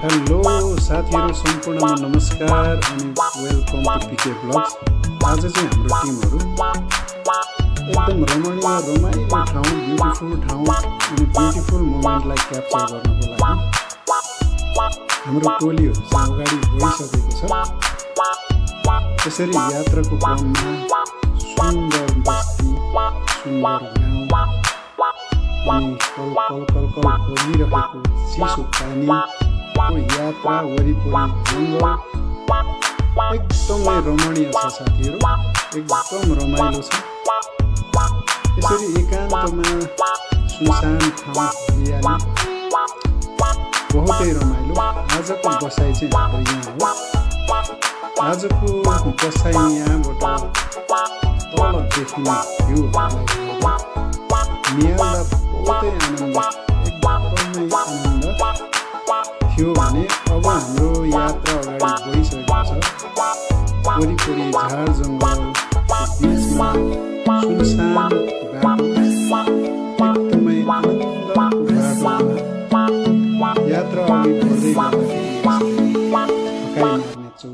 Hello साथीहरू सम्पूर्णमा नमस्कार अनि वेलकम टु पिके ब्लग्स। आज चाहिँ हाम्रो टिमहरू एकदम रमाइलो ठाउँ, ब्युटिफुल ठाउँ अनि ब्युटिफुल मोमेन्टलाई क्याप्चर गर्नको लागि हाम्रो टोलीहरू चाहिँ अगाडि बढिसकेको छ। त्यसरी यात्राको क्रममा सुन्दर बस्ती, सुन्दर गाउँ अनि कल बगिरहेको चिसो पानीको यात्रा वरिपरि जङ्गल एकदमै रमणीय छ साथीहरू, एकदम रमाइलो छ। यसरी एकान्तमा सुनसान ठाउँ हरियाली बहुतै रमाइलो। आजको बसाइ चाहिँ हाम्रो यहाँ हो। आजको बसाइ यहाँबाट तल देखिने भ्यूहरूलाई निहाल्दा बहुतै आनन्द, एकदमै आनन्द थियो भने अब हाम्रो यात्रा अगाडि बढिसकेको छ। वरिपरि झार जङ्गल बिचमा सुनसान बाटो, एकदमै आनन्दको बाटोमा यात्रा अघि बढ्दै गर्दाखेरि थकाइ मार्ने